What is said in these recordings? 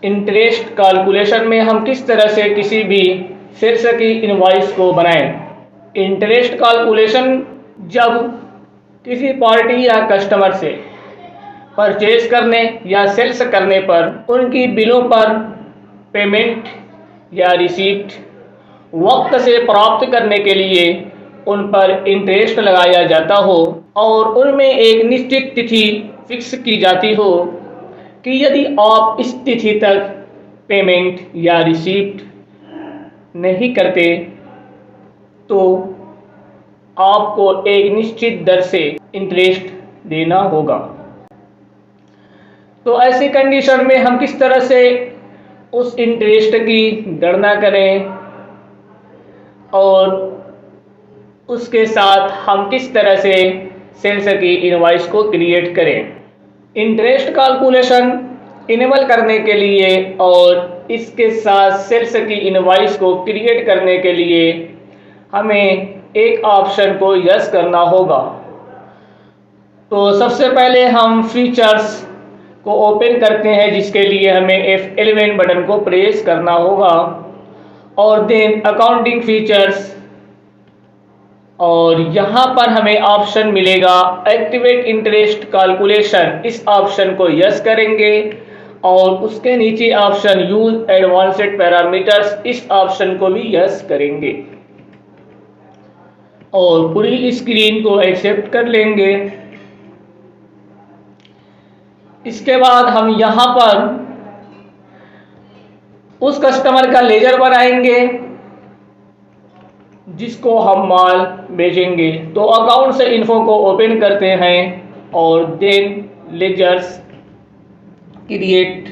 Interest calculation में हम किस तरह से किसी भी सेल्स की इनवॉइस को बनाएं। इंटरेस्ट कैलकुलेशन जब किसी पार्टी या कस्टमर से परचेज करने या सेल्स करने पर उनकी बिलों पर पेमेंट या रिसीप्ट वक्त से प्राप्त करने के लिए उन पर इंटरेस्ट लगाया जाता हो और उनमें एक निश्चित तिथि फिक्स की जाती हो कि यदि आप इस तिथि तक पेमेंट या रिसीप्ट नहीं करते तो आपको एक निश्चित दर से इंटरेस्ट देना होगा। तो ऐसी कंडीशन में हम किस तरह से उस इंटरेस्ट की गणना करें और उसके साथ हम किस तरह से सेल्स की इनवॉइस को क्रिएट करें। इंटरेस्ट कैलकुलेशन इनेबल करने के लिए और इसके साथ सेल्स की इनवॉइस को क्रिएट करने के लिए हमें एक ऑप्शन को यस करना होगा। तो सबसे पहले हम फीचर्स को ओपन करते हैं, जिसके लिए हमें F11 बटन को प्रेस करना होगा और देन अकाउंटिंग फीचर्स, और यहाँ पर हमें ऑप्शन मिलेगा एक्टिवेट इंटरेस्ट कैलकुलेशन। इस ऑप्शन को यस करेंगे और उसके नीचे ऑप्शन यूज एडवांस्ड पैरामीटर्स, इस ऑप्शन को भी यस करेंगे और पूरी स्क्रीन को एक्सेप्ट कर लेंगे। इसके बाद हम यहाँ पर उस कस्टमर का लेजर बनाएंगे जिसको हम माल बेचेंगे। तो अकाउंट से इन्फो को ओपन करते हैं और देन लेजर्स क्रिएट,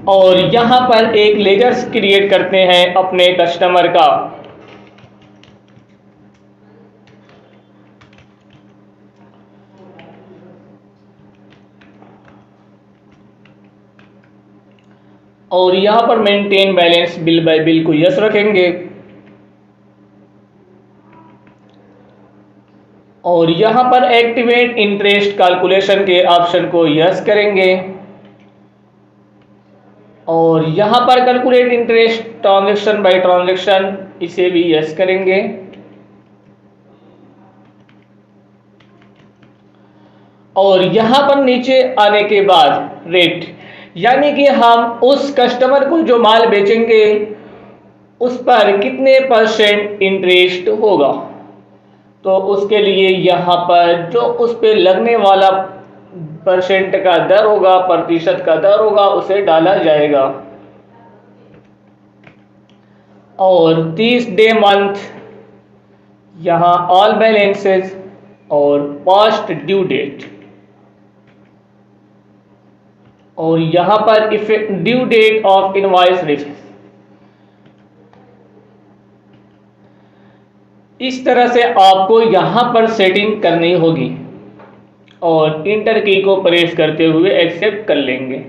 और यहाँ पर एक लेजर्स क्रिएट करते हैं अपने कस्टमर का। और यहाँ पर maintain balance bill bye bill को यस रखेंगे और यहाँ पर एक्टिवेट इंटरेस्ट कैलकुलेशन के ऑप्शन को यस करेंगे और यहाँ पर calculate interest transaction bye transaction, इसे भी यस करेंगे। और यहाँ पर नीचे आने के बाद रेट, यानी कि हम उस कस्टमर को जो माल बेचेंगे उस पर कितने % इंटरेस्ट होगा, तो उसके लिए यहाँ पर जो उस पे लगने वाला % का दर होगा, प्रतिशत का दर होगा, उसे डाला जाएगा। और 30 डे मंथ, यहाँ ऑल बैलेंसेस और पास्ट ड्यू डेट, और यहाँ पर due date of invoice received. इस तरह से आपको यहाँ पर सेटिंग करनी होगी और इंटर की को प्रेस करते हुए एक्सेप्ट कर लेंगे।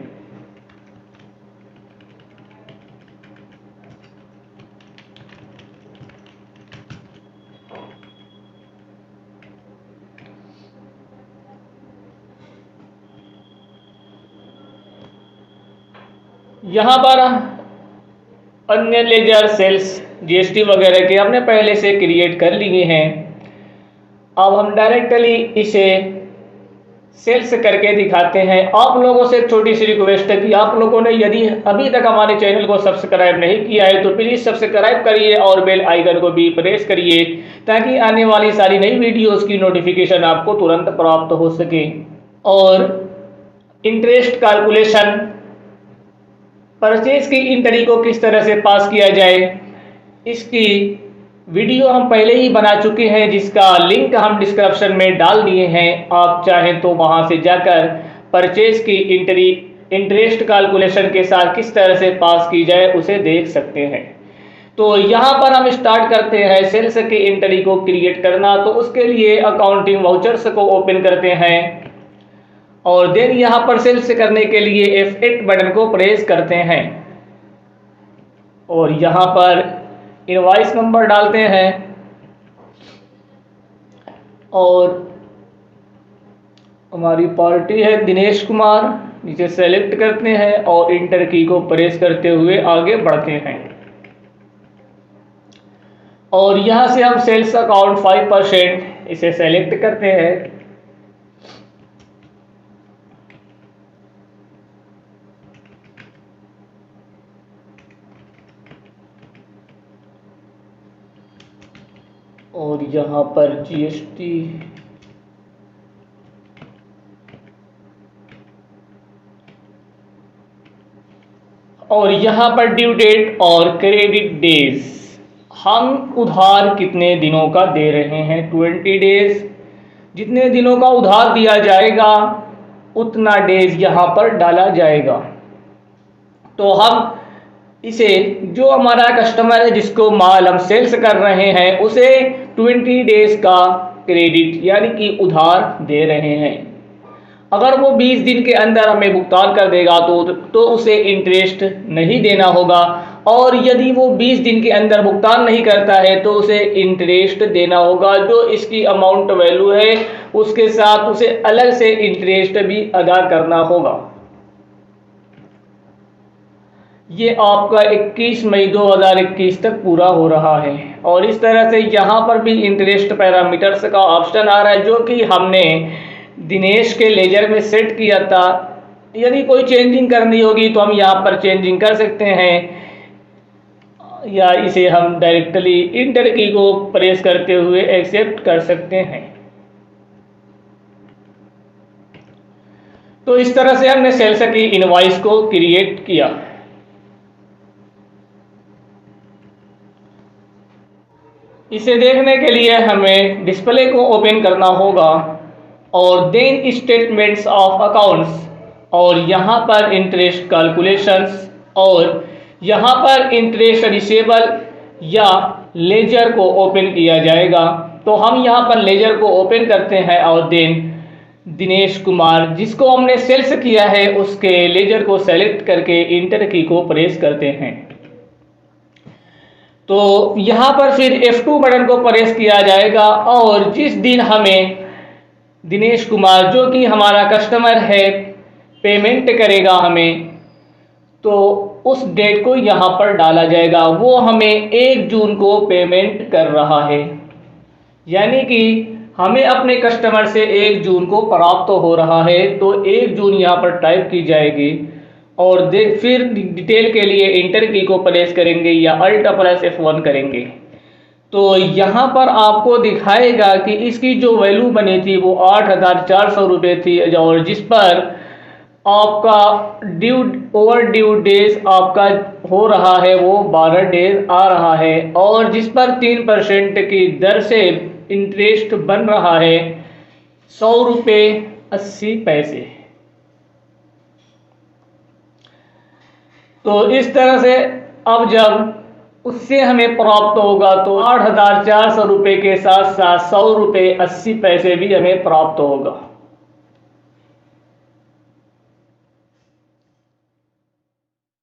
यहाँ पर अन्य लेजर सेल्स जीएसटी वगैरह के हमने पहले से क्रिएट कर लिए हैं। अब हम डायरेक्टली इसे सेल्स करके दिखाते हैं। आप लोगों से एक छोटी सी रिक्वेस्ट है कि आप लोगों ने यदि अभी तक हमारे चैनल को सब्सक्राइब नहीं किया है तो प्लीज़ सब्सक्राइब करिए और बेल आइकन को भी प्रेस करिए ताकि आने वाली सारी नई वीडियोस की नोटिफिकेशन आपको तुरंत प्राप्त हो सके। और इंटरेस्ट कैलकुलेशन परचेज की एंट्री को किस तरह से पास किया जाए, इसकी वीडियो हम पहले ही बना चुके हैं, जिसका लिंक हम डिस्क्रिप्शन में डाल दिए हैं। आप चाहें तो वहां से जाकर परचेज की एंट्री इंटरेस्ट कैलकुलेशन के साथ किस तरह से पास की जाए उसे देख सकते हैं। तो यहाँ पर हम स्टार्ट करते हैं सेल्स की एंट्री को क्रिएट करना। तो उसके लिए अकाउंटिंग वाउचर्स को ओपन करते हैं और देन यहाँ पर सेल्स करने के लिए F8 बटन को प्रेस करते हैं और यहाँ पर इनवॉइस नंबर डालते हैं और हमारी पार्टी है दिनेश कुमार। नीचे सेलेक्ट करते हैं और इंटर की को प्रेस करते हुए आगे बढ़ते हैं और यहाँ से हम सेल्स अकाउंट 5% इसे सेलेक्ट करते हैं और यहाँ पर जीएसटी और यहाँ पर ड्यू डेट और क्रेडिट डेज, हम उधार कितने दिनों का दे रहे हैं 20 डेज। जितने दिनों का उधार दिया जाएगा उतना डेज यहाँ पर डाला जाएगा। तो हम इसे जो हमारा कस्टमर है जिसको माल हम सेल्स कर रहे हैं उसे 20 डेज का क्रेडिट यानी कि उधार दे रहे हैं। अगर वो 20 दिन के अंदर हमें भुगतान कर देगा तो उसे इंटरेस्ट नहीं देना होगा और यदि वो 20 दिन के अंदर भुगतान नहीं करता है तो उसे इंटरेस्ट देना होगा। जो इसकी अमाउंट वैल्यू है उसके साथ उसे अलग से इंटरेस्ट भी अदा करना होगा। ये आपका 21 मई 2021 तक पूरा हो रहा है और इस तरह से यहाँ पर भी इंटरेस्ट पैरामीटर्स का ऑप्शन आ रहा है जो कि हमने दिनेश के लेजर में सेट किया था। यदि कोई चेंजिंग करनी होगी तो हम यहाँ पर चेंजिंग कर सकते हैं या इसे हम डायरेक्टली इंटर की को प्रेस करते हुए एक्सेप्ट कर सकते हैं। तो इस तरह से हमने सेल्स की इनवॉइस को क्रिएट किया। इसे देखने के लिए हमें डिस्प्ले को ओपन करना होगा और देन स्टेटमेंट्स ऑफ अकाउंट्स और यहाँ पर इंटरेस्ट कैलकुलेशंस और यहाँ पर इंटरेस्ट रिसीवेबल या लेजर को ओपन किया जाएगा। तो हम यहाँ पर लेजर को ओपन करते हैं और देन दिनेश कुमार जिसको हमने सेल्स किया है उसके लेजर को सेलेक्ट करके इंटर की को प्रेस करते हैं। तो यहाँ पर फिर F2 बटन को प्रेस किया जाएगा और जिस दिन हमें दिनेश कुमार जो कि हमारा कस्टमर है पेमेंट करेगा हमें तो उस डेट को यहाँ पर डाला जाएगा। वो हमें 1 जून को पेमेंट कर रहा है यानी कि हमें अपने कस्टमर से 1 जून को प्राप्त हो रहा है तो 1 जून यहाँ पर टाइप की जाएगी और फिर डिटेल के लिए इंटर की को प्रेस करेंगे या अल्ट प्लस F1 करेंगे। तो यहाँ पर आपको दिखाएगा कि इसकी जो वैल्यू बनी थी वो 8,400 रुपये थी और जिस पर आपका ओवर ड्यू डेज आपका हो रहा है वो 12 डेज आ रहा है और जिस पर 3% की दर से इंटरेस्ट बन रहा है 100 रुपये 80 पैसे। तो इस तरह से अब जब उससे हमें प्राप्त होगा तो 8,400 रुपये के साथ साथ 100 रुपये 80 पैसे भी हमें प्राप्त होगा।